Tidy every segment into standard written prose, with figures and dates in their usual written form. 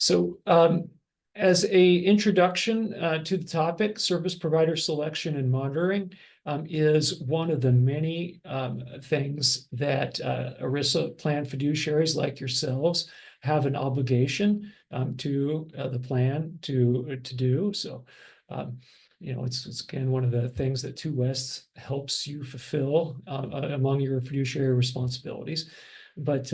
So, as a introduction to the topic, service provider selection and monitoring is one of the many things that ERISA plan fiduciaries like yourselves have an obligation to the plan to do. So, it's again one of the things that Two West helps you fulfill among your fiduciary responsibilities. But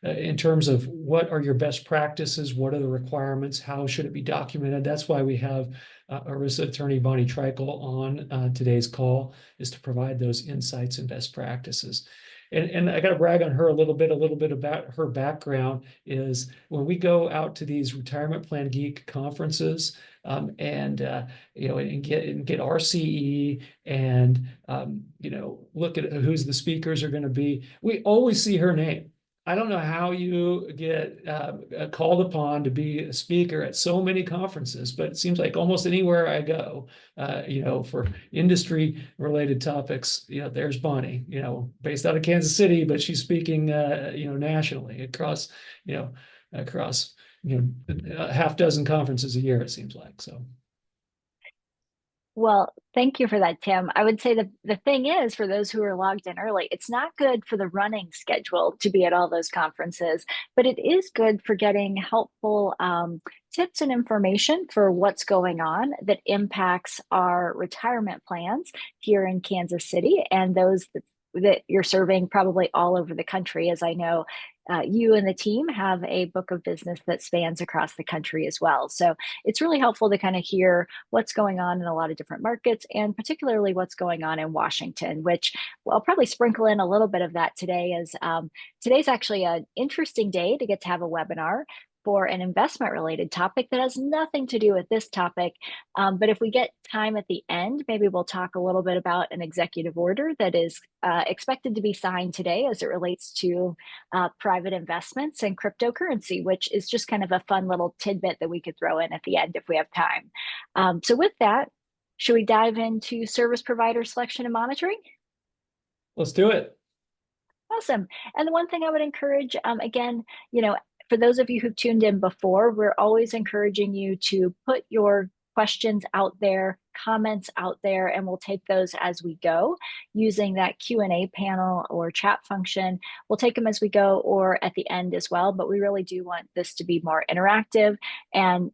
in terms of what are your best practices, what are the requirements, how should it be documented? That's why we have ERISA attorney Bonnie Treichel on today's call, is to provide those insights and best practices. And I got to brag on her a little bit about her background is when we go out to these retirement plan geek conferences and get RCE and look at who's the speakers are going to be, we always see her name. I don't know how you get called upon to be a speaker at so many conferences, but it seems like almost anywhere I go, for industry related topics, there's Bonnie, based out of Kansas City, but she's speaking, nationally across a half dozen conferences a year, it seems like. So. Well, thank you for that, Tim. I would say the thing is, for those who are logged in early, it's not good for the running schedule to be at all those conferences, but it is good for getting helpful tips and information for what's going on that impacts our retirement plans here in Kansas City and those that you're serving probably all over the country, as I know you and the team have a book of business that spans across the country as well. So it's really helpful to kind of hear what's going on in a lot of different markets, and particularly what's going on in Washington, which I'll probably sprinkle in a little bit of that today. As today's actually an interesting day to get to have a webinar for an investment related topic that has nothing to do with this topic. But if we get time at the end, maybe we'll talk a little bit about an executive order that is expected to be signed today as it relates to private investments and cryptocurrency, which is just kind of a fun little tidbit that we could throw in at the end if we have time. So with that, should we dive into service provider selection and monitoring? Let's do it. Awesome. And the one thing I would encourage, again, for those of you who've tuned in before, we're always encouraging you to put your questions out there, comments out there, and we'll take those as we go using that Q&A panel or chat function. We'll take them as we go or at the end as well, but we really do want this to be more interactive and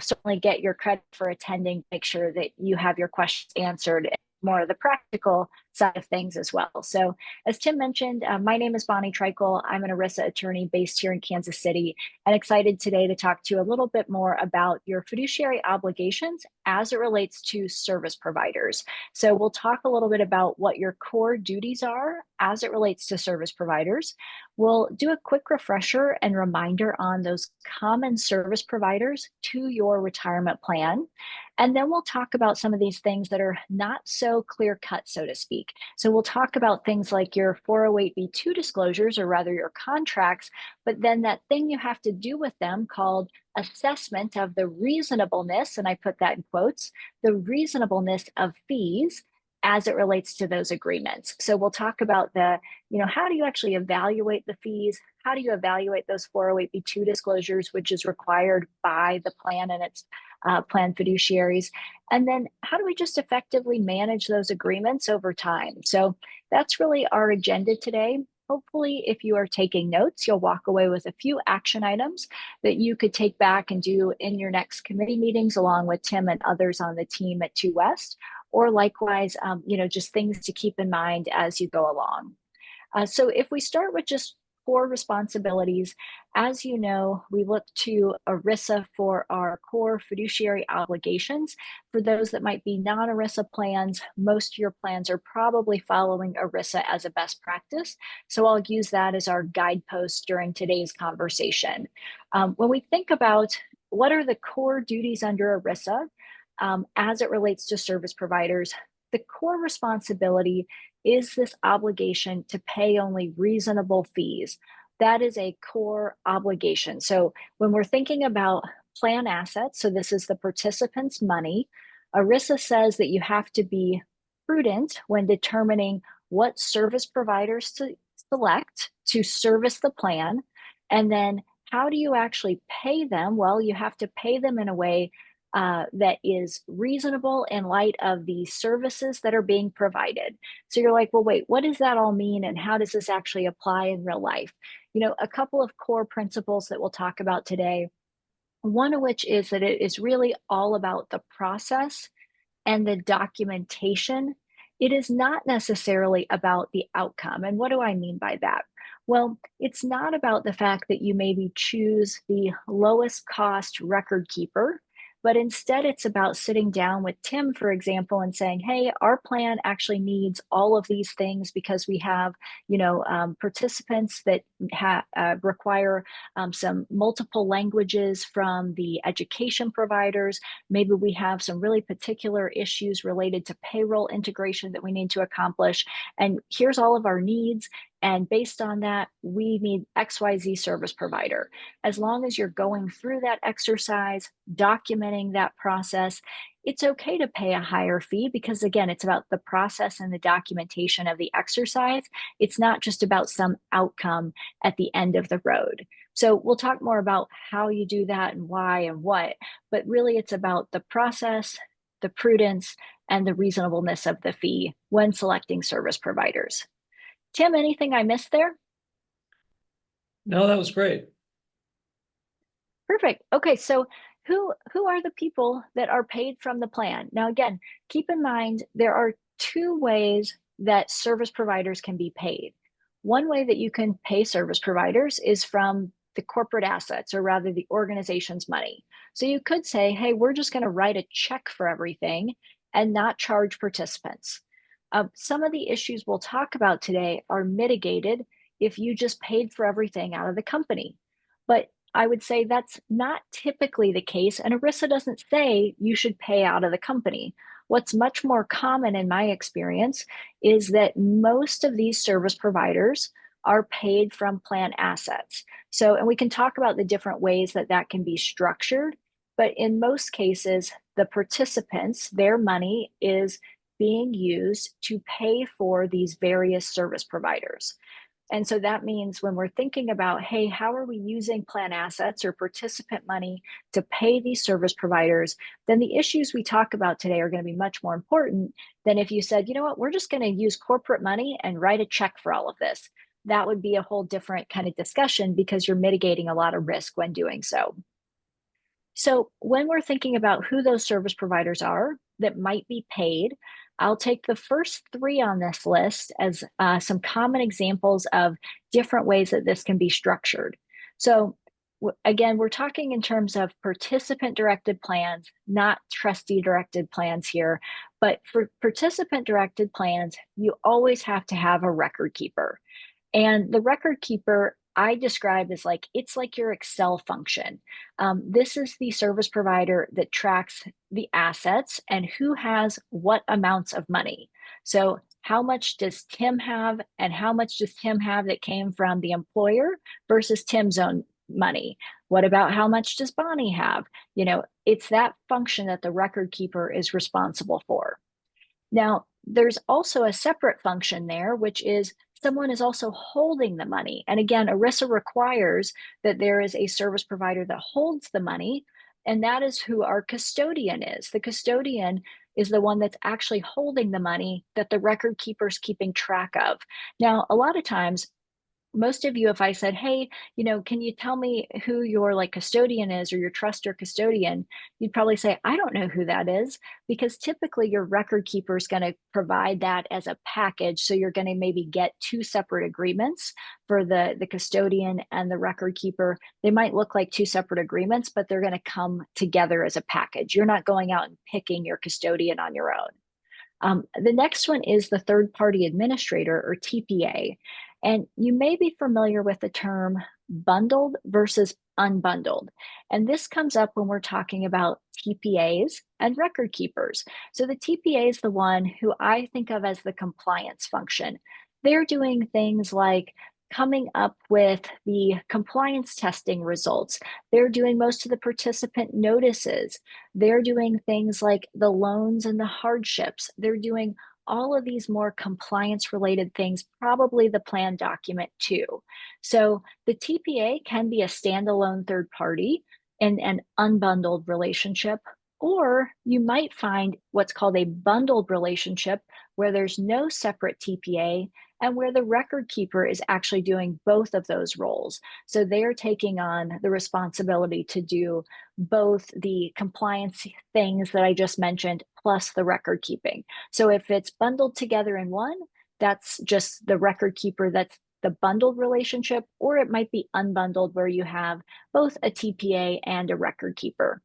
certainly get your credit for attending, make sure that you have your questions answered, more of the practical side of things as well. So as Tim mentioned, my name is Bonnie Treichel. I'm an ERISA attorney based here in Kansas City, and excited today to talk to you a little bit more about your fiduciary obligations as it relates to service providers. So we'll talk a little bit about what your core duties are as it relates to service providers. We'll do a quick refresher and reminder on those common service providers to your retirement plan. And then we'll talk about some of these things that are not so clear cut, so to speak. So we'll talk about things like your 408b2 disclosures, or rather your contracts, but then that thing you have to do with them called assessment of the reasonableness, and I put that in quotes, the reasonableness of fees as it relates to those agreements. So we'll talk about how do you actually evaluate the fees? How do you evaluate those 408b2 disclosures, which is required by the plan and its plan fiduciaries? And then how do we just effectively manage those agreements over time? So that's really our agenda today. Hopefully, if you are taking notes, you'll walk away with a few action items that you could take back and do in your next committee meetings, along with Tim and others on the team at Two West, or likewise, just things to keep in mind as you go along. So if we start with just core responsibilities, as you know, we look to ERISA for our core fiduciary obligations. For those that might be non-ERISA plans, most of your plans are probably following ERISA as a best practice. So I'll use that as our guidepost during today's conversation. When we think about what are the core duties under ERISA, as it relates to service providers, the core responsibility is this obligation to pay only reasonable fees. That is a core obligation. So when we're thinking about plan assets, so this is the participant's money, ERISA says that you have to be prudent when determining what service providers to select to service the plan, and then How do you actually pay them? Well, you have to pay them in a way that is reasonable in light of the services that are being provided. So you're like, well, wait, what does that all mean? And how does this actually apply in real life? A couple of core principles that we'll talk about today. One of which is that it is really all about the process and the documentation. It is not necessarily about the outcome. And what do I mean by that? Well, it's not about the fact that you maybe choose the lowest cost record keeper, but instead it's about sitting down with Tim, for example, and saying, hey, our plan actually needs all of these things because we have, participants that require some multiple languages from the education providers. Maybe we have some really particular issues related to payroll integration that we need to accomplish. And here's all of our needs. And based on that, we need XYZ service provider. As long as you're going through that exercise, documenting that process, it's okay to pay a higher fee because, again, it's about the process and the documentation of the exercise. It's not just about some outcome at the end of the road. So we'll talk more about how you do that and why and what, but really it's about the process, the prudence, and the reasonableness of the fee when selecting service providers. Tim, anything I missed there? No, that was great. Perfect. Okay, so who are the people that are paid from the plan? Now, again, keep in mind there are two ways that service providers can be paid. One way that you can pay service providers is from the corporate assets, or rather the organization's money. So you could say, hey, we're just going to write a check for everything and not charge participants. Some of the issues we'll talk about today are mitigated if you just paid for everything out of the company. But I would say that's not typically the case, and ERISA doesn't say you should pay out of the company. What's much more common in my experience is that most of these service providers are paid from plan assets. So, and we can talk about the different ways that that can be structured, but in most cases, the participants, their money is being used to pay for these various service providers. And so that means when we're thinking about, hey, how are we using plan assets or participant money to pay these service providers, then the issues we talk about today are going to be much more important than if you said, you know what, we're just going to use corporate money and write a check for all of this. That would be a whole different kind of discussion because you're mitigating a lot of risk when doing so. So when we're thinking about who those service providers are that might be paid, I'll take the first three on this list as some common examples of different ways that this can be structured. So again, we're talking in terms of participant-directed plans, not trustee-directed plans here. But for participant-directed plans, you always have to have a record keeper. And the record keeper I describe as it's like your Excel function. This is the service provider that tracks the assets and who has what amounts of money. So how much does Tim have and how much does Tim have that came from the employer versus Tim's own money? What about how much does Bonnie have? It's that function that the record keeper is responsible for. Now, there's also a separate function there, which is someone is also holding the money. And again, ERISA requires that there is a service provider that holds the money, and that is who our custodian is. The custodian is the one that's actually holding the money that the record keeper's keeping track of. Now, a lot of times, most of you, if I said, hey, can you tell me who your custodian is or your trust or custodian, you'd probably say, I don't know who that is, because typically your record keeper is going to provide that as a package. So you're going to maybe get two separate agreements for the custodian and the record keeper. They might look like two separate agreements, but they're going to come together as a package. You're not going out and picking your custodian on your own. The next one is the third party administrator, or TPA. And you may be familiar with the term bundled versus unbundled. And this comes up when we're talking about TPAs and record keepers. So the TPA is the one who I think of as the compliance function. They're doing things like coming up with the compliance testing results. They're doing most of the participant notices. They're doing things like the loans and the hardships. They're doing all of these more compliance related things, probably the plan document too. So the TPA can be a standalone third party in an unbundled relationship, or you might find what's called a bundled relationship where there's no separate TPA and where the record keeper is actually doing both of those roles. So they're taking on the responsibility to do both the compliance things that I just mentioned, plus the record keeping. So if it's bundled together in one, that's just the record keeper, that's the bundled relationship, or it might be unbundled where you have both a TPA and a record keeper.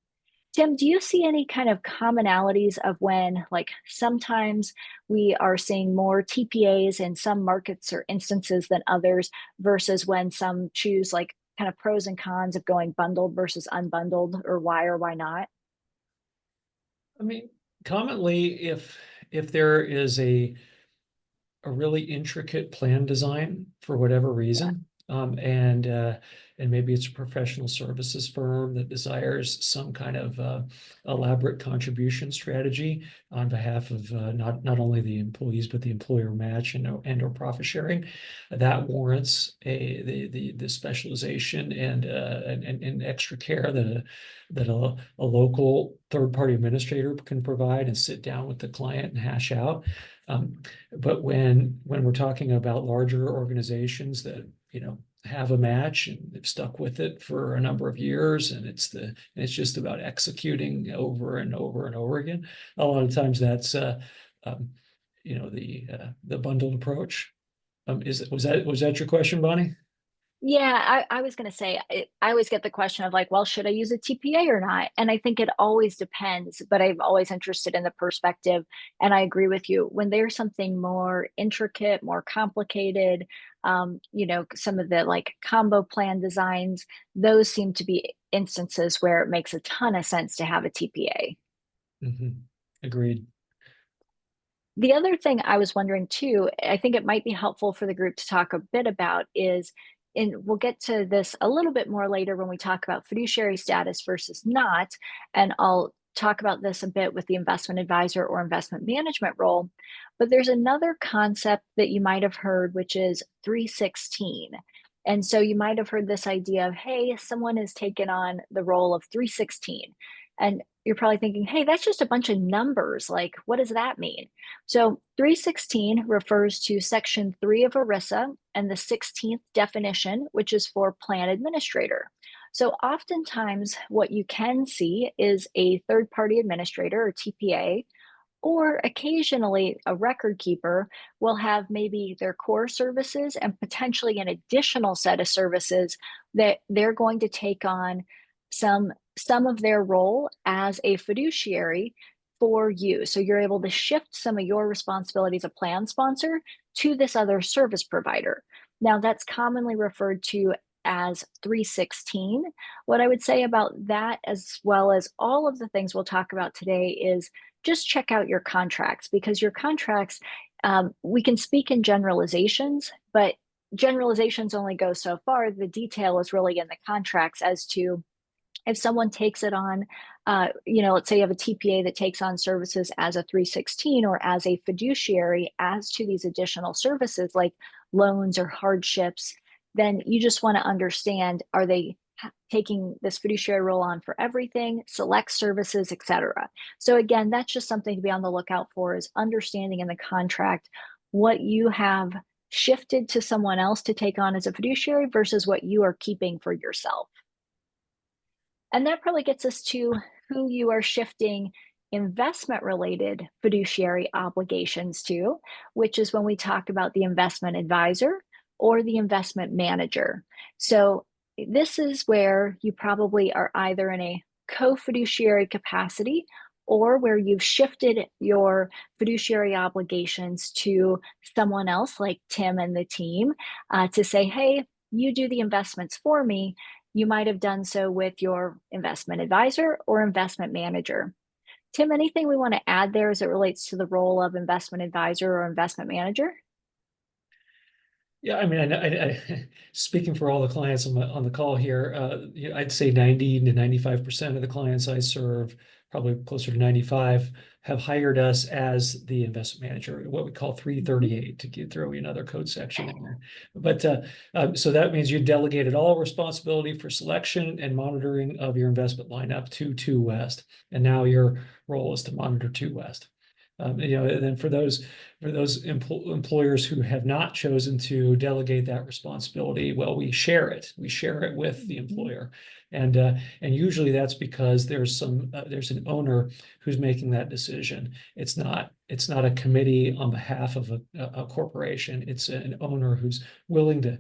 Tim, do you see any kind of commonalities of when, like, sometimes we are seeing more TPAs in some markets or instances than others versus when some choose like kind of pros and cons of going bundled versus unbundled or why not? I mean, commonly, if there is a really intricate plan design for whatever reason. And maybe it's a professional services firm that desires some kind of elaborate contribution strategy on behalf of not only the employees but the employer match and or profit sharing. That warrants the specialization and extra care that a local third party administrator can provide and sit down with the client and hash out. But when we're talking about larger organizations that, have a match and they've stuck with it for a number of years, and it's just about executing over and over and over again, a lot of times that's the bundled approach. Was that your question, Bonnie? Yeah, I was going to say, I always get the question of like, well, should I use a TPA or not? And I think it always depends, but I'm always interested in the perspective. And I agree with you. When there's something more intricate, more complicated, some of the like combo plan designs, those seem to be instances where it makes a ton of sense to have a TPA. Mhm. Agreed. The other thing I was wondering too, I think it might be helpful for the group to talk a bit about is, and we'll get to this a little bit more later when we talk about fiduciary status versus not, and I'll talk about this a bit with the investment advisor or investment management role. But there's another concept that you might have heard, which is 316. And so you might have heard this idea of, hey, someone has taken on the role of 316. And you're probably thinking, hey, that's just a bunch of numbers. Like, what does that mean? So 316 refers to Section 3 of ERISA and the 16th definition, which is for plan administrator. So oftentimes what you can see is a third-party administrator or TPA, or occasionally a record keeper will have maybe their core services and potentially an additional set of services that they're going to take on some of their role as a fiduciary for you. So you're able to shift some of your responsibilities as a plan sponsor to this other service provider. Now, that's commonly referred to as 316. What I would say about that, as well as all of the things we'll talk about today, is just check out your contracts, because your contracts, we can speak in generalizations, but generalizations only go so far. The detail is really in the contracts as to if someone takes it on, let's say you have a TPA that takes on services as a 316 or as a fiduciary as to these additional services like loans or hardships, then you just want to understand, are they taking this fiduciary role on for everything, select services, etc. So again, that's just something to be on the lookout for, is understanding in the contract what you have shifted to someone else to take on as a fiduciary versus what you are keeping for yourself. And that probably gets us to who you are shifting investment related fiduciary obligations to, which is when we talk about the investment advisor or the investment manager. So this is where you probably are either in a co-fiduciary capacity or where you've shifted your fiduciary obligations to someone else like Tim and the team, to say, hey, you do the investments for me. You might have done so with your investment advisor or investment manager. Tim, anything we want to add there as it relates to the role of investment advisor or investment manager? Yeah, I mean, speaking for all the clients on the call here, I'd say 90 to 95% of the clients I serve, probably closer to 95, have hired us as the investment manager, what we call 338, to throw another code section in there. But so that means you delegated all responsibility for selection and monitoring of your investment lineup to Two West, and now your role is to monitor Two West. And then for those employers who have not chosen to delegate that responsibility, well, we share it. We share it with the employer, and usually that's because there's an owner who's making that decision. It's not a committee on behalf of a corporation. It's an owner who's willing to,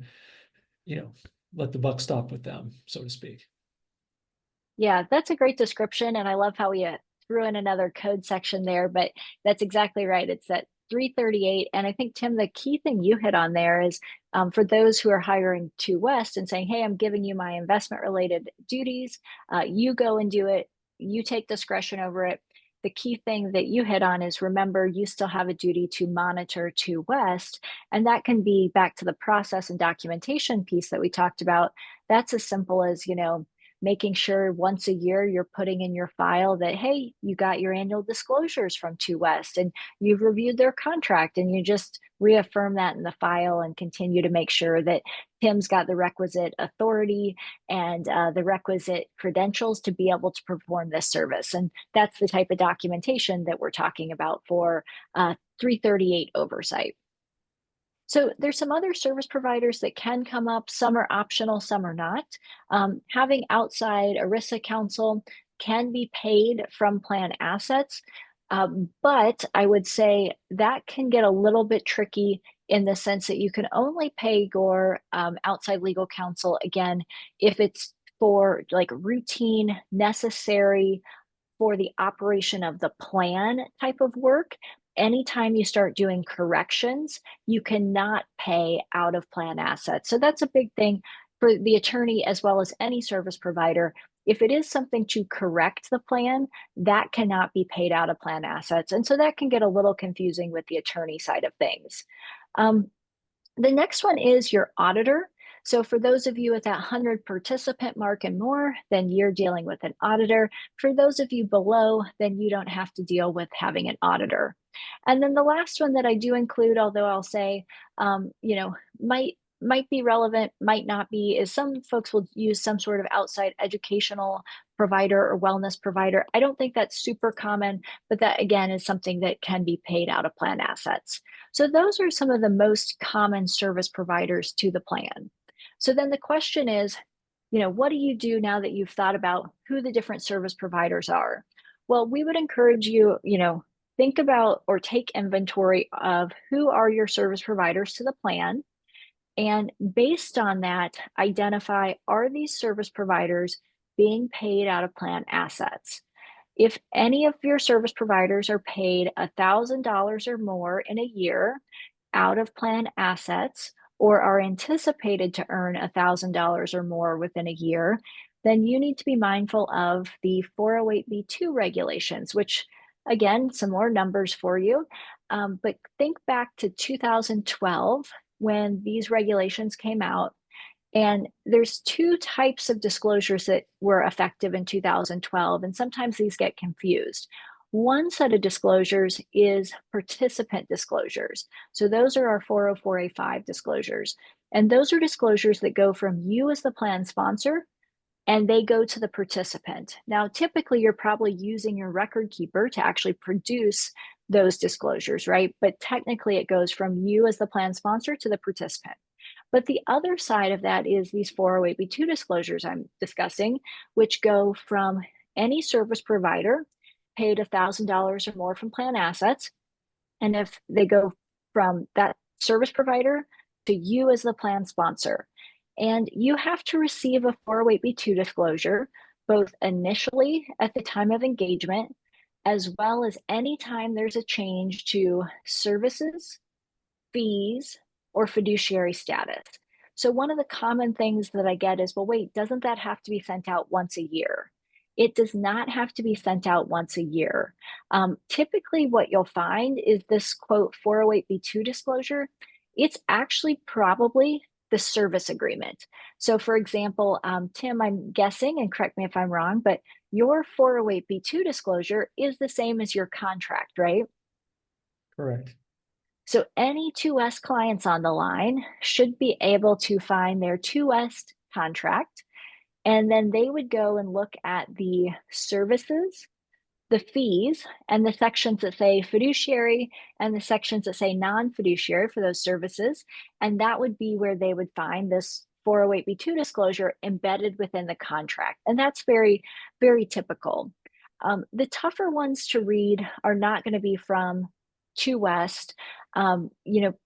let the buck stop with them, so to speak. Yeah, that's a great description, and I love how we threw in another code section there, but that's exactly right. It's that 338, and I think, Tim, the key thing you hit on there is for those who are hiring Two West and saying, hey, I'm giving you my investment-related duties, you go and do it, you take discretion over it. The key thing that you hit on is, remember, you still have a duty to monitor Two West, and that can be back to the process and documentation piece that we talked about. That's as simple as, making sure once a year you're putting in your file that, hey, you got your annual disclosures from Two West and you've reviewed their contract, and you just reaffirm that in the file and continue to make sure that Tim's got the requisite authority and the requisite credentials to be able to perform this service. And that's the type of documentation that we're talking about for 338 oversight. So there's some other service providers that can come up. Some are optional, some are not. Having outside ERISA counsel can be paid from plan assets, but I would say that can get a little bit tricky in the sense that you can only pay your outside legal counsel, again, if it's for like routine, necessary for the operation of the plan type of work. Anytime you start doing corrections, you cannot pay out of plan assets. So that's a big thing for the attorney as well as any service provider. If it is something to correct the plan, that cannot be paid out of plan assets. And so that can get a little confusing with the attorney side of things. The next one is your auditor. So for those of you at that 100 participant mark and more, then you're dealing with an auditor. For those of you below, then you don't have to deal with having an auditor. And then the last one that I do include, although I'll say, might be relevant, might not be, is some folks will use some sort of outside educational provider or wellness provider. I don't think that's super common, but that again is something that can be paid out of plan assets. So those are some of the most common service providers to the plan. So then the question is, what do you do now that you've thought about who the different service providers are? Well, we would encourage you, think about or take inventory of who are your service providers to the plan. And based on that, identify, are these service providers being paid out of plan assets? If any of your service providers are paid $1,000 or more in a year out of plan assets, or are anticipated to earn $1,000 or more within a year, then you need to be mindful of the 408(b)(2) regulations, which, again, some more numbers for you. But think back to 2012 when these regulations came out. And there's two types of disclosures that were effective in 2012, and sometimes these get confused. One set of disclosures is participant disclosures. So those are our 404A5 disclosures. And those are disclosures that go from you as the plan sponsor and they go to the participant. Now, typically you're probably using your record keeper to actually produce those disclosures, right? But technically it goes from you as the plan sponsor to the participant. But the other side of that is these 408(b)(2) disclosures I'm discussing, which go from any service provider paid $1,000 or more from plan assets. And if they go from that service provider to you as the plan sponsor. And you have to receive a 408(b)(2) disclosure, both initially at the time of engagement, as well as anytime there's a change to services, fees, or fiduciary status. So one of the common things that I get is, well, wait, doesn't that have to be sent out once a year? It does not have to be sent out once a year. Typically what you'll find is this quote 408(b)(2) disclosure It's actually probably the service agreement. So for example, Tim, I'm guessing, and correct me if I'm wrong, but your 408B2 disclosure is the same as your contract, right? Correct. So any 2S clients on the line should be able to find their 2S contract, and then they would go and look at the services, the fees, and the sections that say fiduciary and the sections that say non-fiduciary for those services. And that would be where they would find this 408B2 disclosure embedded within the contract. And that's very, very typical. The tougher ones to read are not going to be from 2West.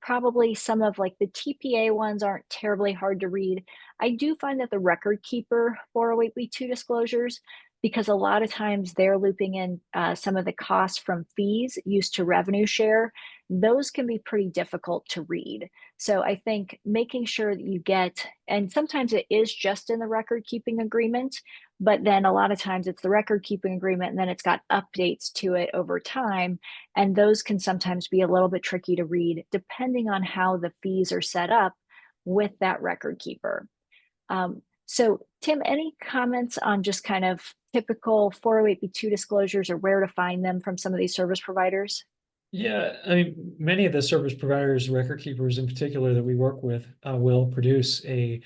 Probably some of like the TPA ones aren't terribly hard to read. I do find that the record keeper 408B2 disclosures, because a lot of times they're looping in some of the costs from fees used to revenue share, those can be pretty difficult to read. So I think making sure that you get, and sometimes it is just in the record keeping agreement, but then a lot of times it's the record keeping agreement and then it's got updates to it over time. And those can sometimes be a little bit tricky to read depending on how the fees are set up with that record keeper. So Tim, any comments on just kind of typical 408B2 disclosures or where to find them from some of these service providers? Yeah, I mean, many of the service providers, record keepers in particular that we work with, will produce a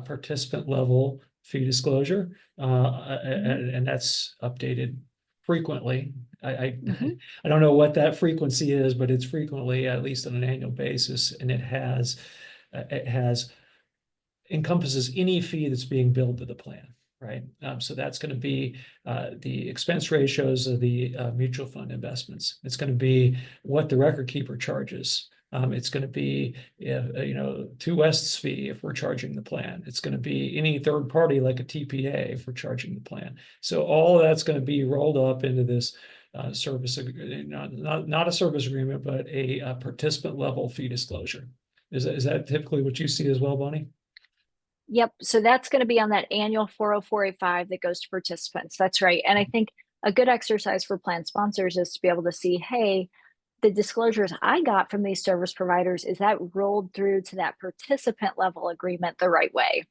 participant level fee disclosure, and that's updated frequently. Mhm. I don't know what that frequency is, but it's frequently, at least on an annual basis, and it has encompasses any fee that's being billed to the plan, right? So that's going to be the expense ratios of the mutual fund investments. It's going to be what the record keeper charges. It's going to be, 2West's fee if we're charging the plan. It's going to be any third party like a TPA if we're charging the plan. So all that's going to be rolled up into this service, not a service agreement, but a participant level fee disclosure. Is that typically what you see as well, Bonnie? Yep. So that's going to be on that annual 40485 that goes to participants. That's right. And I think a good exercise for plan sponsors is to be able to see, hey, the disclosures I got from these service providers, is that rolled through to that participant level agreement the right way?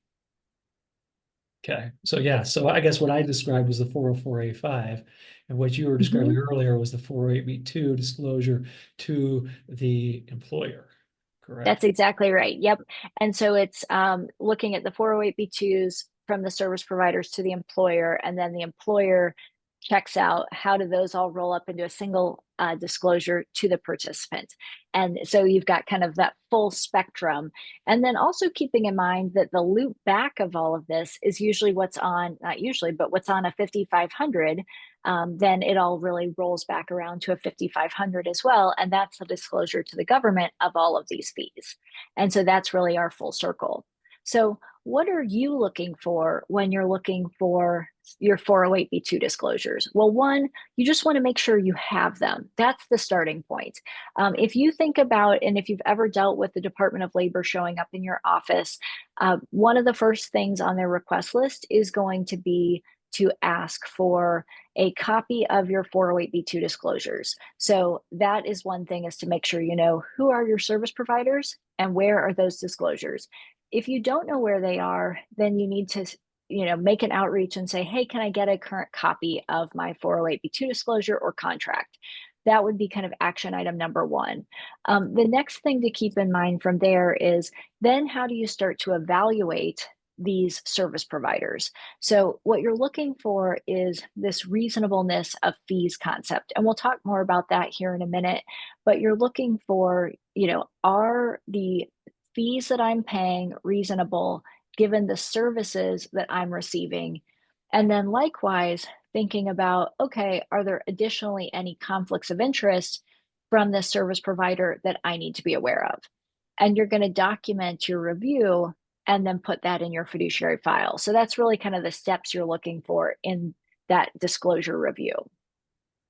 Okay, so yeah, so I guess what I described was the 404A5, and what you were Mhm. describing earlier was the 408B2 disclosure to the employer, That's correct? exactly right. Yep. And so it's looking at the 408B2s from the service providers to the employer, and then the employer checks out how do those all roll up into a single disclosure to the participant. And so you've got kind of that full spectrum. And then also keeping in mind that the loop back of all of this is usually what's on, not usually, but what's on a 5500. Then it all really rolls back around to a 5500 as well. And that's the disclosure to the government of all of these fees. And so that's really our full circle. So, what are you looking for when you're looking for your 408B2 disclosures? Well, one, you just want to make sure you have them. That's the starting point. If you think about, and if you've ever dealt with the Department of Labor showing up in your office, one of the first things on their request list is going to be to ask for a copy of your 408B2 disclosures. So that is one thing, is to make sure you know who are your service providers and where are those disclosures. If you don't know where they are, then you need to make an outreach and say, hey, can I get a current copy of my 408B2 disclosure or contract? That would be kind of action item number one. The next thing to keep in mind from there is, then how do you start to evaluate these service providers? So what you're looking for is this reasonableness of fees concept. And we'll talk more about that here in a minute. But you're looking for, are the fees that I'm paying reasonable given the services that I'm receiving? And then likewise, thinking about, okay, are there additionally any conflicts of interest from this service provider that I need to be aware of? And you're going to document your review and then put that in your fiduciary file. So that's really kind of the steps you're looking for in that disclosure review.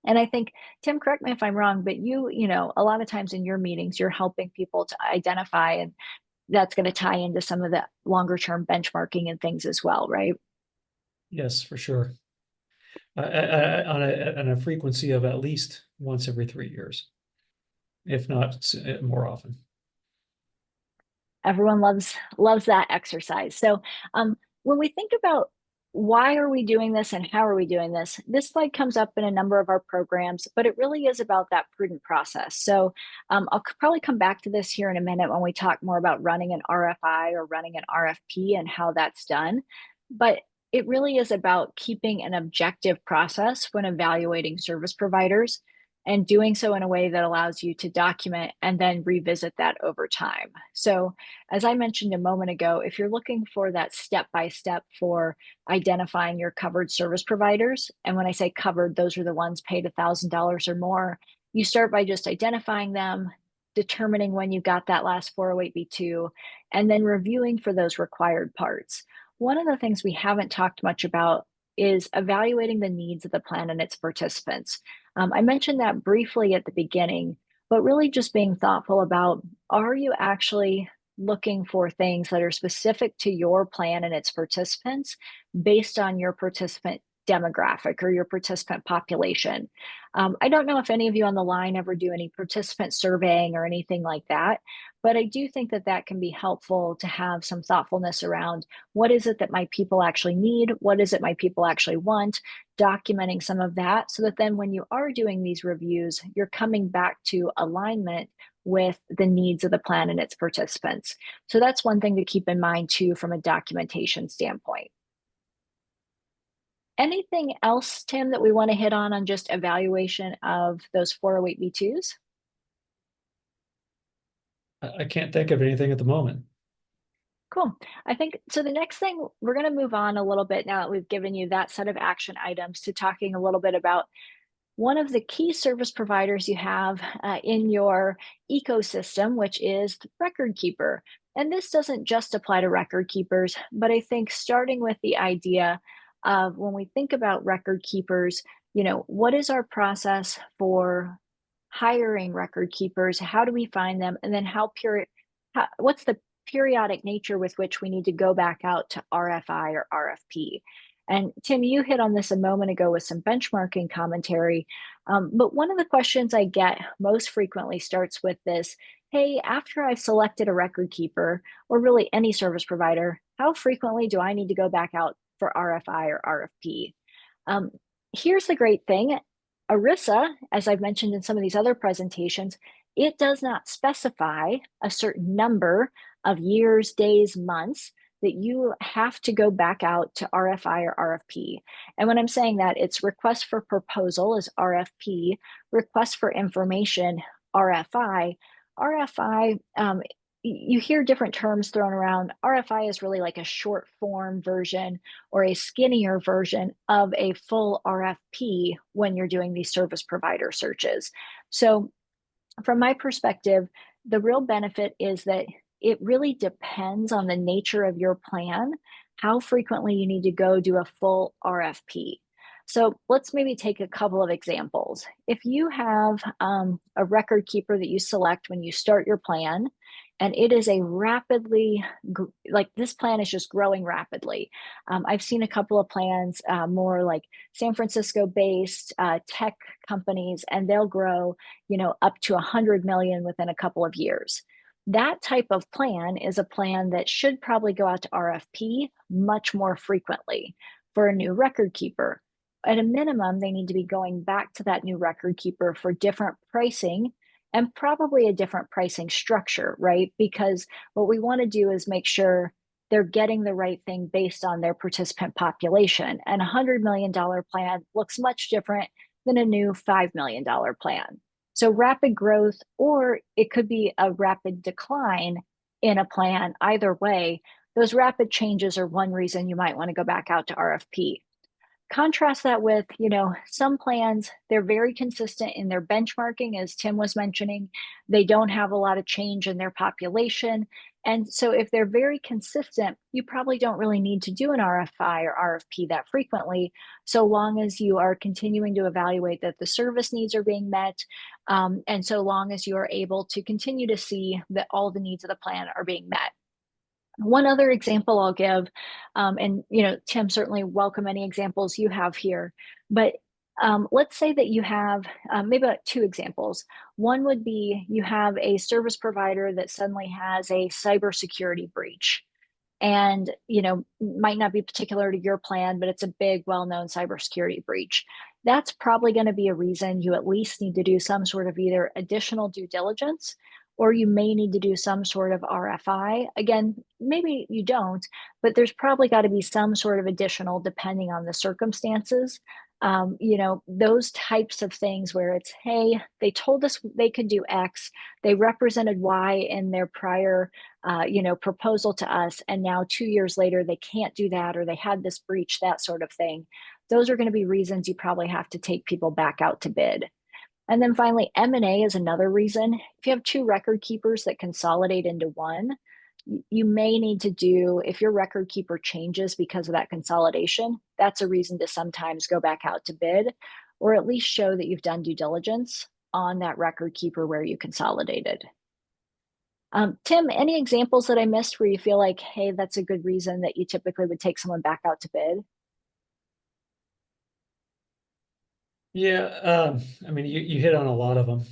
And I think, Tim, correct me if I'm wrong, but a lot of times in your meetings, you're helping people to identify, and that's going to tie into some of the longer term benchmarking and things as well, right? Yes, for sure. On a frequency of at least once every 3 years, if not more often. Everyone loves that exercise. So when we think about why are we doing this and how are we doing this slide comes up in a number of our programs, but it really is about that prudent process. So I'll probably come back to this here in a minute when we talk more about running an RFI or running an RFP and how that's done. But it really is about keeping an objective process when evaluating service providers and doing so in a way that allows you to document and then revisit that over time. So, as I mentioned a moment ago, if you're looking for that step by step for identifying your covered service providers, and when I say covered, those are the ones paid $1,000 or more, you start by just identifying them, determining when you got that last 408B2, and then reviewing for those required parts. One of the things we haven't talked much about is evaluating the needs of the plan and its participants. I mentioned that briefly at the beginning, but really just being thoughtful about, are you actually looking for things that are specific to your plan and its participants based on your participant demographic or your participant population? I don't know if any of you on the line ever do any participant surveying or anything like that, but I do think that that can be helpful to have some thoughtfulness around what is it that my people actually need? What is it my people actually want? Documenting some of that so that then when you are doing these reviews, you're coming back to alignment with the needs of the plan and its participants. So that's one thing to keep in mind too from a documentation standpoint. Anything else, Tim, that we want to hit on just evaluation of those 408B2s? I can't think of anything at the moment. Cool. I think so. The next thing, we're going to move on a little bit now that we've given you that set of action items to talking a little bit about one of the key service providers you have in your ecosystem, which is the record keeper. And this doesn't just apply to record keepers, but I think starting with the idea of when we think about record keepers, what is our process for hiring record keepers? How do we find them? And then what's the periodic nature with which we need to go back out to RFI or RFP? And Tim, you hit on this a moment ago with some benchmarking commentary. But one of the questions I get most frequently starts with this: hey, after I've selected a record keeper, or really any service provider, how frequently do I need to go back out for RFI or RFP? Um, Here's the great thing: ERISA, as I've mentioned in some of these other presentations, it does not specify a certain number of years, days, months that you have to go back out to RFI or RFP. And when I'm saying that, it's request for proposal is RFP, request for information, RFI. RFI, you hear different terms thrown around. RFI is really like a short form version or a skinnier version of a full RFP when you're doing these service provider searches. So from my perspective, the real benefit is that it really depends on the nature of your plan, how frequently you need to go do a full RFP. So let's maybe take a couple of examples. If you have a record keeper that you select when you start your plan, and it is a rapidly, like this plan is just growing rapidly. I've seen a couple of plans more like San Francisco based tech companies, and they'll grow, up to 100 million within a couple of years. That type of plan is a plan that should probably go out to RFP much more frequently for a new record keeper. At a minimum, they need to be going back to that new record keeper for different pricing and probably a different pricing structure, right? Because what we want to do is make sure they're getting the right thing based on their participant population. And a $100 million plan looks much different than a new $5 million plan. So rapid growth, or it could be a rapid decline in a plan. Either way, those rapid changes are one reason you might want to go back out to RFP. Contrast that with, some plans, they're very consistent in their benchmarking, as Tim was mentioning. They don't have a lot of change in their population. And so if they're very consistent, you probably don't really need to do an RFI or RFP that frequently, so long as you are continuing to evaluate that the service needs are being met, and so long as you are able to continue to see that all the needs of the plan are being met. One other example I'll give, and Tim, certainly welcome any examples you have here, but Let's say that you have maybe about two examples. One would be you have a service provider that suddenly has a cybersecurity breach, and might not be particular to your plan, but it's a big, well-known cybersecurity breach. That's probably going to be a reason you at least need to do some sort of either additional due diligence, or you may need to do some sort of RFI. Again, maybe you don't, but there's probably got to be some sort of additional depending on the circumstances. Those types of things where it's, hey, they told us they could do X, they represented Y in their prior proposal to us, and now 2 years later they can't do that, or they had this breach, that sort of thing. Those are going to be reasons you probably have to take people back out to bid. And then finally, M&A is another reason. If you have two record keepers that consolidate into one, you may need to do, if your record keeper changes because of that consolidation, that's a reason to sometimes go back out to bid, or at least show that you've done due diligence on that record keeper where you consolidated. Tim, any examples that I missed where you feel like, hey, that's a good reason that you typically would take someone back out to bid? Yeah, I mean, you hit on a lot of them.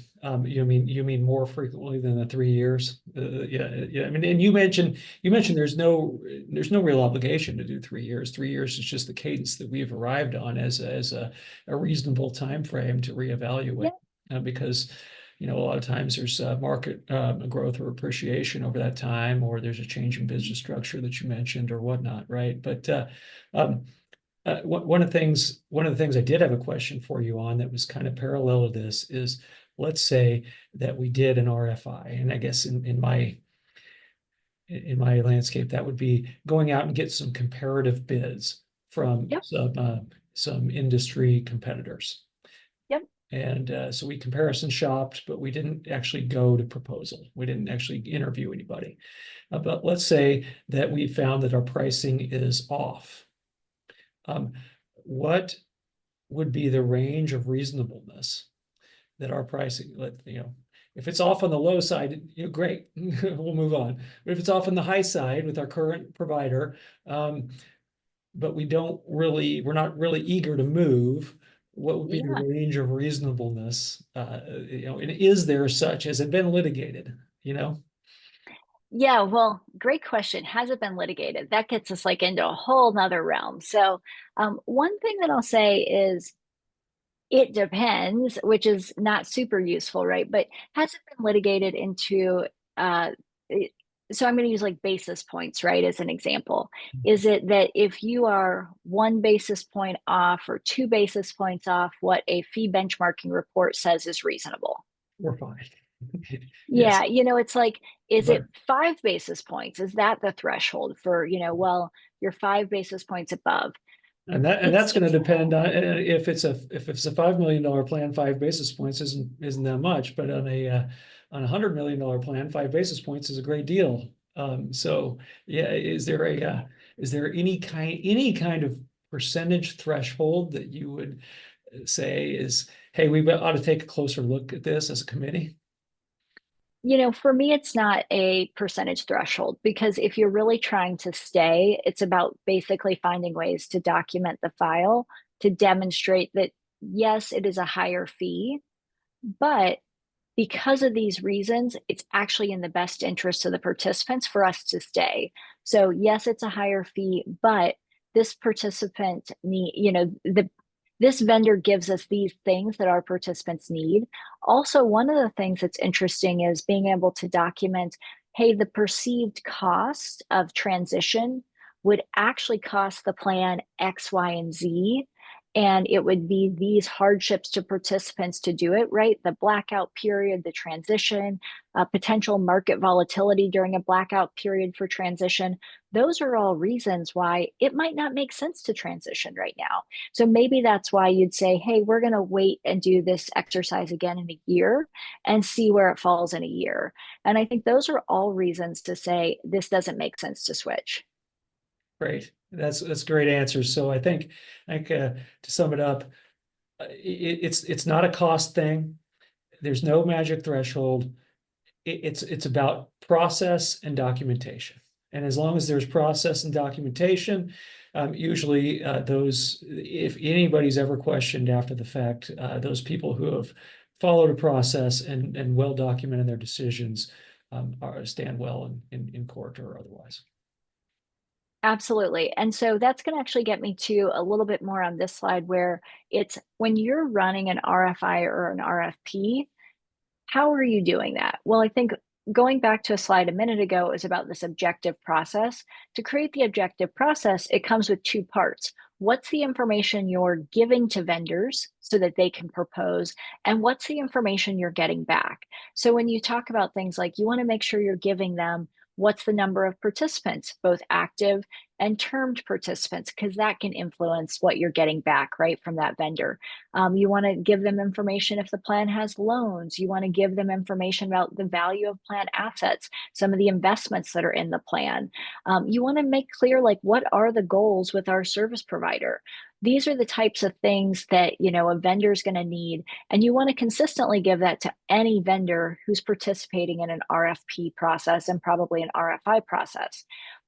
You mean more frequently than the 3 years? Yeah. I mean, and you mentioned there's no real obligation to do 3 years. 3 years is just the cadence that we've arrived on as a reasonable time frame to reevaluate, because a lot of times there's market growth or appreciation over that time, or there's a change in business structure that you mentioned or whatnot, right? But one of the things I did have a question for you on that was kind of parallel to this is, let's say that we did an RFI, and I guess in my landscape, that would be going out and get some comparative bids from Yep. some industry competitors. Yep. And so we comparison shopped, but we didn't actually go to proposal. We didn't actually interview anybody. But let's say that we found that our pricing is off. What would be the range of reasonableness that our pricing, if it's off on the low side, great, we'll move on. But if it's off on the high side with our current provider, but we're not really eager to move, what would be the range of reasonableness? And is there such? Has it been litigated? Yeah, well, great question. Has it been litigated? That gets us like into a whole nother realm. So, one thing that I'll say is it depends, which is not super useful, right? But has it been litigated into, so I'm going to use like basis points, right, as an example. Is it that if you are 1 basis point off or 2 basis points off what a fee benchmarking report says is reasonable? We're fine. Yeah, Yes. it's like, is But it 5 basis points? Is that the threshold for, well, you're 5 basis points above? And that's It's going to depend on if it's a $5 million plan, 5 basis points isn't that much, but on a $100 million plan, 5 basis points is a great deal. So yeah, is there any kind of percentage threshold that you would say is, hey, we ought to take a closer look at this as a committee? For me, it's not a percentage threshold, because if you're really trying to stay, it's about basically finding ways to document the file to demonstrate that, yes, it is a higher fee, but because of these reasons, it's actually in the best interest of the participants for us to stay. So yes, it's a higher fee, but this participant this vendor gives us these things that our participants need. Also, one of the things that's interesting is being able to document, hey, the perceived cost of transition would actually cost the plan X, Y, and Z. And it would be these hardships to participants to do it, right? The blackout period, the transition, potential market volatility during a blackout period for transition. Those are all reasons why it might not make sense to transition right now. So maybe that's why you'd say, hey, we're going to wait and do this exercise again in a year and see where it falls in a year. And I think those are all reasons to say this doesn't make sense to switch. Great. That's great answers. So I think to sum it up, it's not a cost thing. There's no magic threshold. It's about process and documentation. And as long as there's process and documentation, Usually those, if anybody's ever questioned after the fact, those people who have followed a process and well documented their decisions stand well in court or otherwise. Absolutely. And so that's going to actually get me to a little bit more on this slide where it's when you're running an RFI or an RFP, how are you doing that? Well, I think going back to a slide a minute ago is about this objective process. To create the objective process, it comes with two parts. What's the information you're giving to vendors so that they can propose, and what's the information you're getting back? So when you talk about things like you want to make sure you're giving them what's the number of participants, both active and termed participants, because that can influence what you're getting back, right, from that vendor. You want to give them information if the plan has loans. You want to give them information about the value of plan assets, some of the investments that are in the plan. You want to make clear, like, what are the goals with our service provider? These are the types of things that, a vendor is going to need. And you want to consistently give that to any vendor who's participating in an RFP process and probably an RFI process.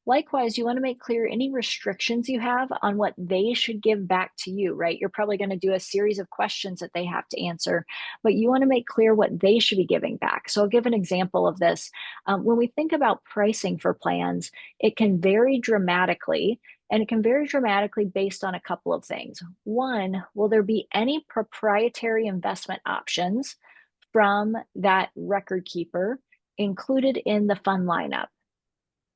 Likewise, you want to make clear any restrictions you have on what they should give back to you, right? You're probably going to do a series of questions that they have to answer, but you want to make clear what they should be giving back. So I'll give an example of this. When we think about pricing for plans, it can vary dramatically. And it can vary dramatically based on a couple of things. One, will there be any proprietary investment options from that record keeper included in the fund lineup?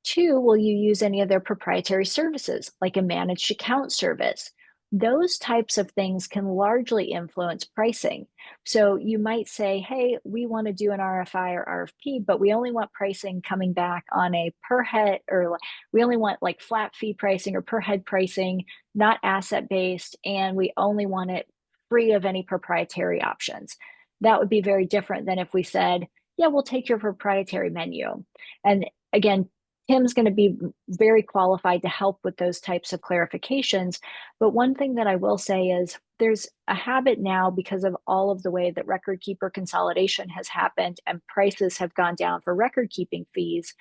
Two, will you use any of their proprietary services, like a managed account service? Those types of things can largely influence pricing. So you might say, hey, we want to do an RFI or RFP, but we only want pricing coming back on a per head, or we only want like flat fee pricing or per head pricing, not asset based, and we only want it free of any proprietary options. That would be very different than if we said, yeah, we'll take your proprietary menu. And again, Tim's going to be very qualified to help with those types of clarifications. But one thing that I will say is there's a habit now, because of all of the way that record keeper consolidation has happened and prices have gone down for record keeping fees.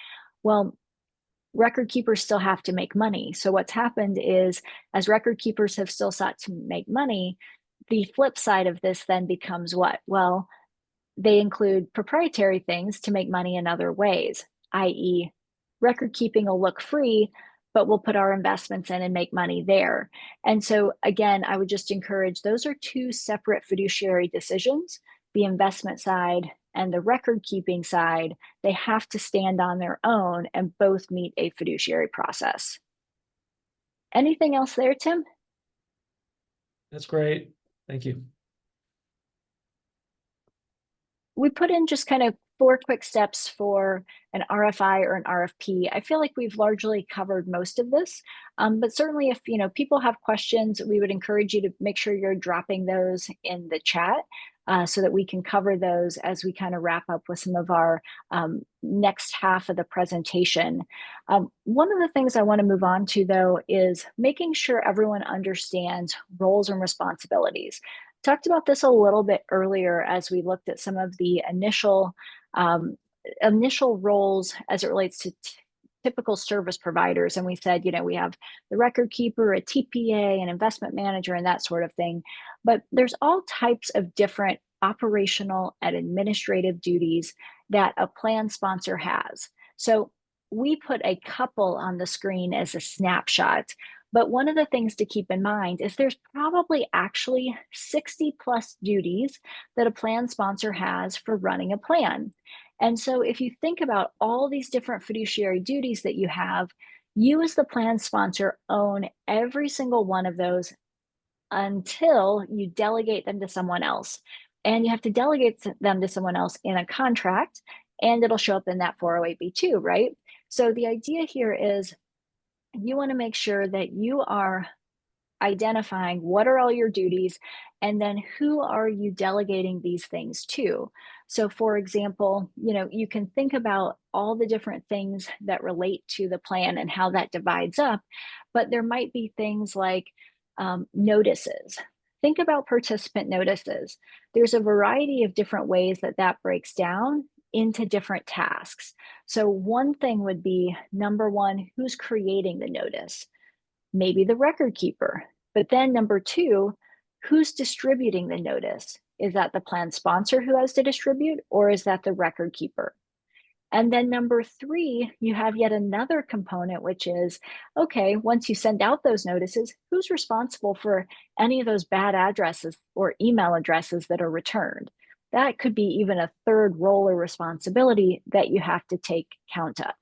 Well, record keepers still have to make money. So what's happened is, as record keepers have still sought to make money, the flip side of this then becomes what? Well, they include proprietary things to make money in other ways, i.e., record keeping will look free, but we'll put our investments in and make money there. And so, again, I would just encourage, those are two separate fiduciary decisions. The investment side and the record keeping side, they have to stand on their own and both meet a fiduciary process. Anything else there, Tim? That's great. Thank you. We put in just kind of 4 quick steps for an RFI or an RFP. I feel like we've largely covered most of this, but certainly if people have questions, we would encourage you to make sure you're dropping those in the chat so that we can cover those as we kind of wrap up with some of our next half of the presentation. One of the things I want to move on to, though, is making sure everyone understands roles and responsibilities. Talked about this a little bit earlier as we looked at some of the initial roles as it relates to typical service providers. And we said, we have the record keeper, a TPA, an investment manager, and that sort of thing. But there's all types of different operational and administrative duties that a plan sponsor has. So we put a couple on the screen as a snapshot. But one of the things to keep in mind is there's probably actually 60 plus duties that a plan sponsor has for running a plan. And so if you think about all these different fiduciary duties that you have, you as the plan sponsor own every single one of those until you delegate them to someone else. And you have to delegate them to someone else in a contract, and it'll show up in that 408B2, right? So the idea here is you want to make sure that you are identifying what are all your duties and then who are you delegating these things to. So for example, you can think about all the different things that relate to the plan and how that divides up, but there might be things like notices. Think about participant notices. There's a variety of different ways that breaks down into different tasks. So one thing would be, number one, who's creating the notice? Maybe the record keeper. But then number two, who's distributing the notice? Is that the plan sponsor who has to distribute, or is that the record keeper? And then number three, you have yet another component, which is, okay, once you send out those notices, who's responsible for any of those bad addresses or email addresses that are returned? That could be even a third role or responsibility that you have to take count of.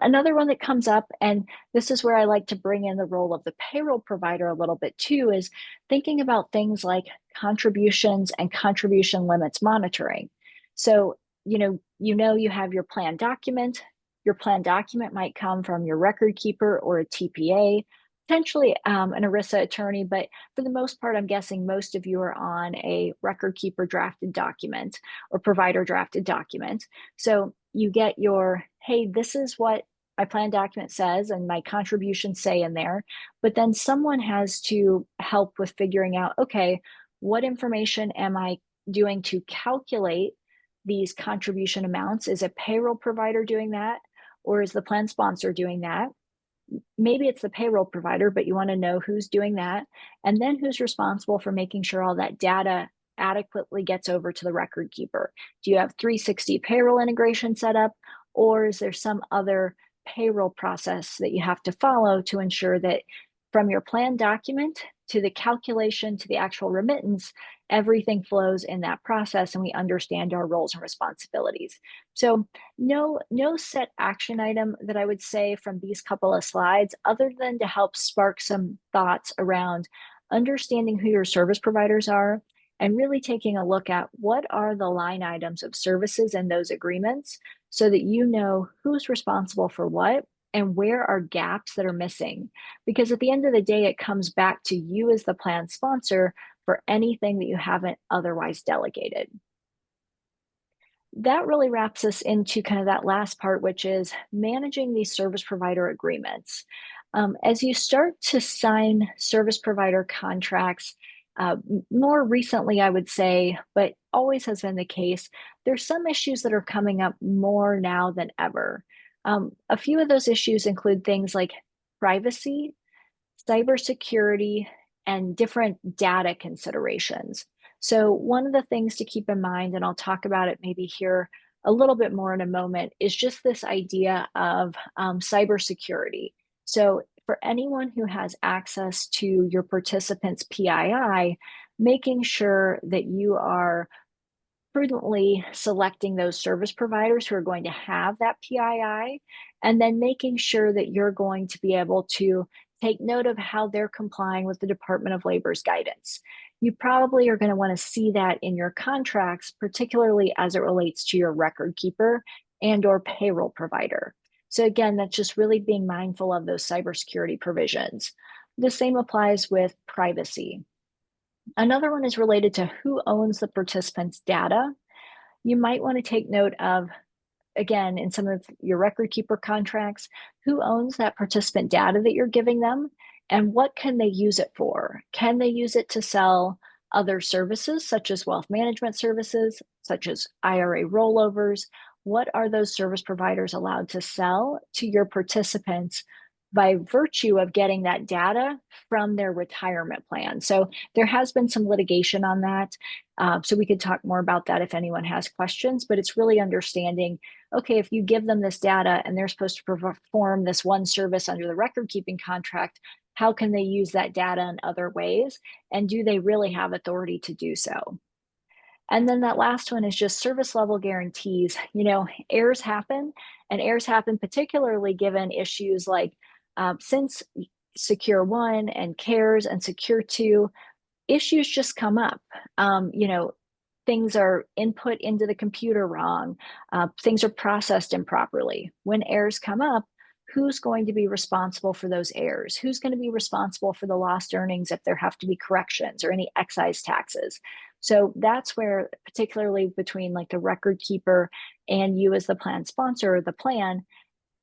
Another one that comes up, and this is where I like to bring in the role of the payroll provider a little bit too, is thinking about things like contributions and contribution limits monitoring. So, you have your plan document. Your plan document might come from your record keeper or a TPA, potentially an ERISA attorney, but for the most part, I'm guessing most of you are on a record keeper drafted document or provider drafted document. So you get your, hey, this is what my plan document says and my contributions say in there. But then someone has to help with figuring out, okay, what information am I doing to calculate these contribution amounts? Is a payroll provider doing that? Or is the plan sponsor doing that? Maybe it's the payroll provider, but you want to know who's doing that. And then who's responsible for making sure all that data adequately gets over to the record keeper. Do you have 360 payroll integration set up, or is there some other payroll process that you have to follow to ensure that from your plan document to the calculation to the actual remittance, everything flows in that process and we understand our roles and responsibilities? So no set action item that I would say from these couple of slides, other than to help spark some thoughts around understanding who your service providers are and really taking a look at what are the line items of services in those agreements so that you know who's responsible for what and where are gaps that are missing. Because at the end of the day, it comes back to you as the plan sponsor for anything that you haven't otherwise delegated. That really wraps us into kind of that last part, which is managing these service provider agreements. As you start to sign service provider contracts, more recently, I would say, but always has been the case, there's some issues that are coming up more now than ever. A few of those issues include things like privacy, cybersecurity, and different data considerations. So one of the things to keep in mind, and I'll talk about it maybe here a little bit more in a moment, is just this idea of cybersecurity. So for anyone who has access to your participants' PII, making sure that you are prudently selecting those service providers who are going to have that PII, and then making sure that you're going to be able to take note of how they're complying with the Department of Labor's guidance. You probably are going to want to see that in your contracts, particularly as it relates to your record keeper and or payroll provider. So again, that's just really being mindful of those cybersecurity provisions. The same applies with privacy. Another one is related to who owns the participants' data. You might want to take note of, again, in some of your record keeper contracts, who owns that participant data that you're giving them and what can they use it for? Can they use it to sell other services such as wealth management services, such as IRA rollovers? What are those service providers allowed to sell to your participants by virtue of getting that data from their retirement plan? So there has been some litigation on that. So we could talk more about that if anyone has questions, but it's really understanding, okay, if you give them this data and they're supposed to perform this one service under the record keeping contract, how can they use that data in other ways? And do they really have authority to do so? And then that last one is just service level guarantees. Errors happen, and errors happen particularly given issues like since Secure One and CARES and Secure Two, issues just come up. Things are input into the computer wrong. Things are processed improperly. When errors come up, who's going to be responsible for those errors? Who's going to be responsible for the lost earnings if there have to be corrections or any excise taxes? So that's where, particularly between like the record keeper and you as the plan sponsor or the plan,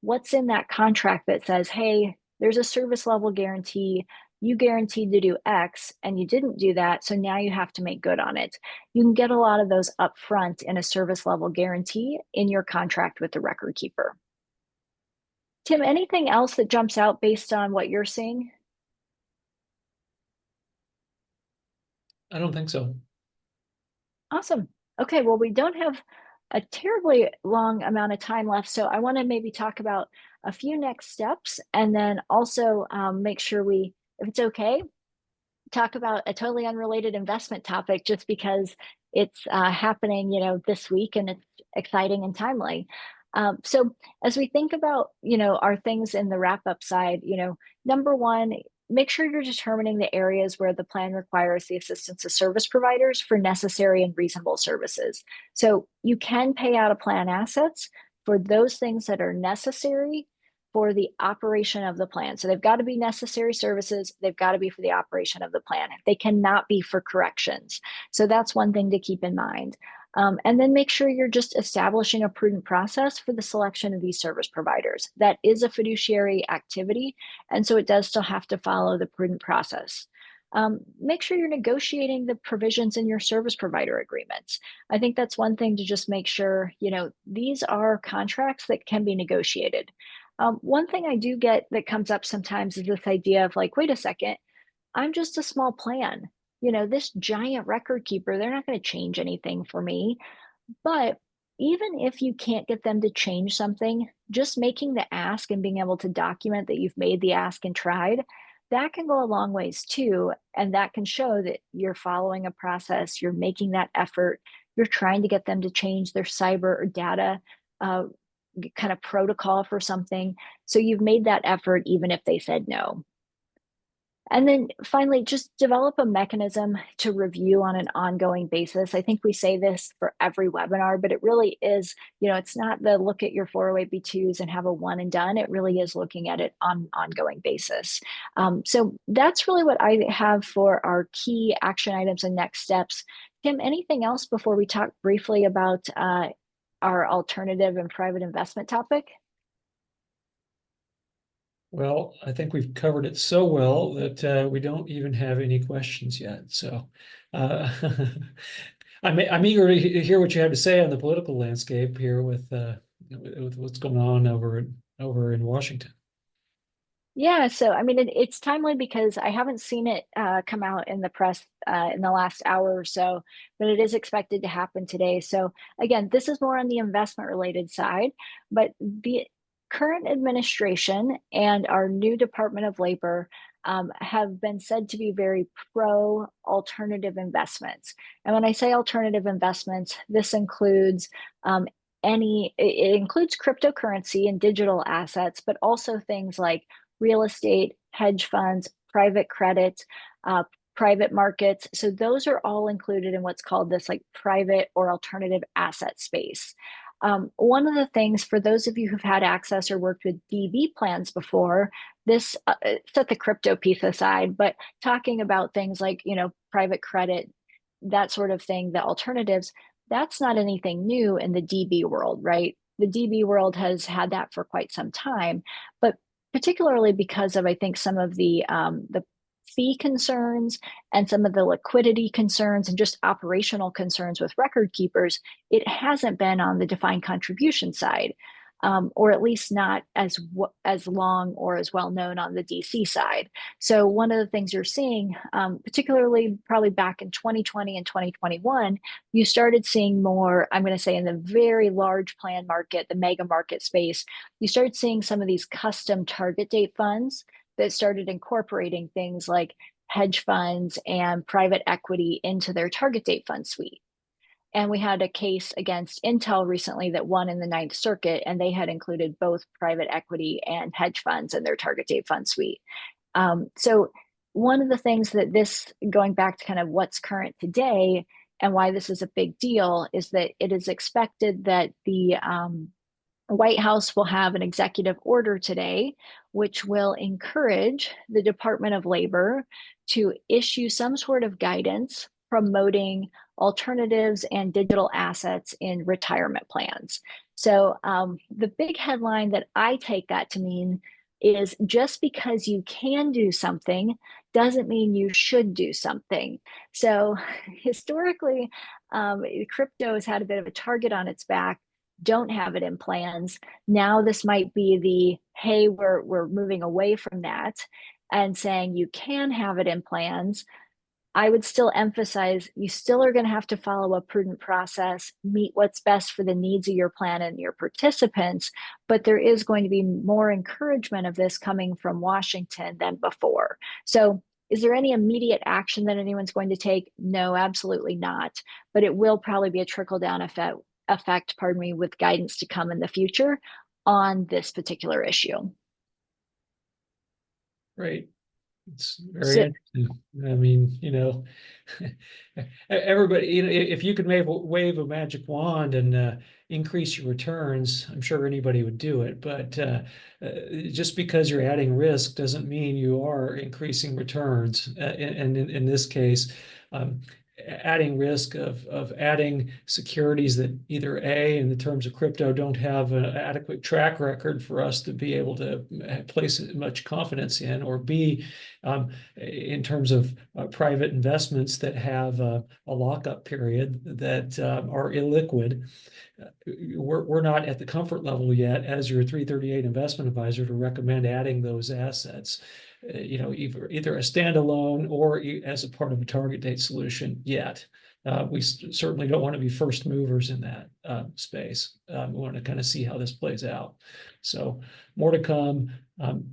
what's in that contract that says, hey, there's a service level guarantee, you guaranteed to do X and you didn't do that, so now you have to make good on it. You can get a lot of those upfront in a service level guarantee in your contract with the record keeper. Tim, anything else that jumps out based on what you're seeing? I don't think so. Awesome. Okay, well, we don't have a terribly long amount of time left, so I want to maybe talk about a few next steps and then also make sure we, if it's okay, talk about a totally unrelated investment topic just because it's happening, this week and it's exciting and timely. So as we think about, our things in the wrap up side, number one, make sure you're determining the areas where the plan requires the assistance of service providers for necessary and reasonable services. So you can pay out of plan assets for those things that are necessary for the operation of the plan. So they've got to be necessary services. They've got to be for the operation of the plan. They cannot be for corrections. So that's one thing to keep in mind. And then make sure you're just establishing a prudent process for the selection of these service providers. That is a fiduciary activity. And so it does still have to follow the prudent process. Make sure you're negotiating the provisions in your service provider agreements. I think that's one thing to just make sure, these are contracts that can be negotiated. One thing I do get that comes up sometimes is this idea of like, wait a second, I'm just a small plan. This giant record keeper, they're not going to change anything for me. But even if you can't get them to change something, just making the ask and being able to document that you've made the ask and tried, that can go a long ways too. And that can show that you're following a process, you're making that effort, you're trying to get them to change their cyber or data uh, kind of protocol for something. So you've made that effort even if they said no. And then finally, just develop a mechanism to review on an ongoing basis. I think we say this for every webinar, but it really is, it's not the look at your 408B2s and have a one and done. It really is looking at it on an ongoing basis. So that's really what I have for our key action items and next steps. Tim, anything else before we talk briefly about our alternative and private investment topic? Well, I think we've covered it so well that we don't even have any questions yet. So uh, I'm eager to hear what you have to say on the political landscape here with what's going on over in Washington. Yeah, so I mean, it's timely because I haven't seen it come out in the press in the last hour or so, but it is expected to happen today. So again, this is more on the investment related side, but the current administration and our new Department of Labor have been said to be very pro alternative investments. And when I say alternative investments, this includes it includes cryptocurrency and digital assets, but also things like real estate, hedge funds, private credit, uh, private markets. So those are all included in what's called this like private or alternative asset space. One of the things for those of you who've had access or worked with DB plans before, this set the crypto piece aside, but talking about things like, private credit, that sort of thing, the alternatives, that's not anything new in the DB world, right? The DB world has had that for quite some time, but particularly because of, I think, some of the fee concerns and some of the liquidity concerns and just operational concerns with record keepers, it hasn't been on the defined contribution side, or at least not as long or as well known on the DC side. So one of the things you're seeing, particularly probably back in 2020 and 2021, you started seeing more, I'm going to say in the very large plan market, the mega market space, you started seeing some of these custom target date funds that started incorporating things like hedge funds and private equity into their target date fund suite. And we had a case against Intel recently that won in the Ninth Circuit, and they had included both private equity and hedge funds in their target date fund suite. So one of the things that this, going back to kind of what's current today and why this is a big deal, is that it is expected that the White House will have an executive order today, which will encourage the Department of Labor to issue some sort of guidance promoting alternatives and digital assets in retirement plans. So the big headline that I take that to mean is just because you can do something doesn't mean you should do something. So historically, crypto has had a bit of a target on its back don't have it in plans. Now this might be the, hey, we're moving away from that and saying you can have it in plans. I would still emphasize you still are going to have to follow a prudent process, meet what's best for the needs of your plan and your participants, but there is going to be more encouragement of this coming from Washington than before. So, is there any immediate action that anyone's going to take? No, absolutely not. But it will probably be a trickle down effect, pardon me, with guidance to come in the future on this particular issue. Right. It's very So, interesting. I mean, everybody, if you could wave a magic wand and increase your returns, I'm sure anybody would do it. But just because you're adding risk doesn't mean you are increasing returns. And in this case, um, adding risk of adding securities that either A, in the terms of crypto, don't have an adequate track record for us to be able to place much confidence in, or B, in terms of private investments that have a lockup period that are illiquid. We're not at the comfort level yet as your 338 investment advisor to recommend adding those assets, either a standalone or as a part of a target date solution yet. We certainly don't want to be first movers in that space. We want to kind of see how this plays out. So more to come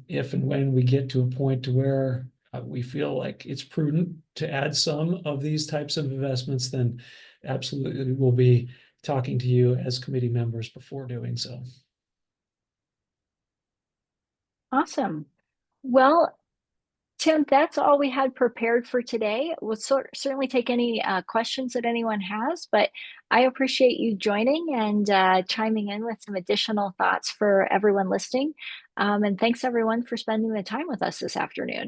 if and when we get to a point to where we feel like it's prudent to add some of these types of investments, then absolutely we'll be talking to you as committee members before doing so. awesome. Well, Tim, that's all we had prepared for today. We'll certainly take any questions that anyone has, but I appreciate you joining and chiming in with some additional thoughts for everyone listening. And thanks everyone for spending the time with us this afternoon.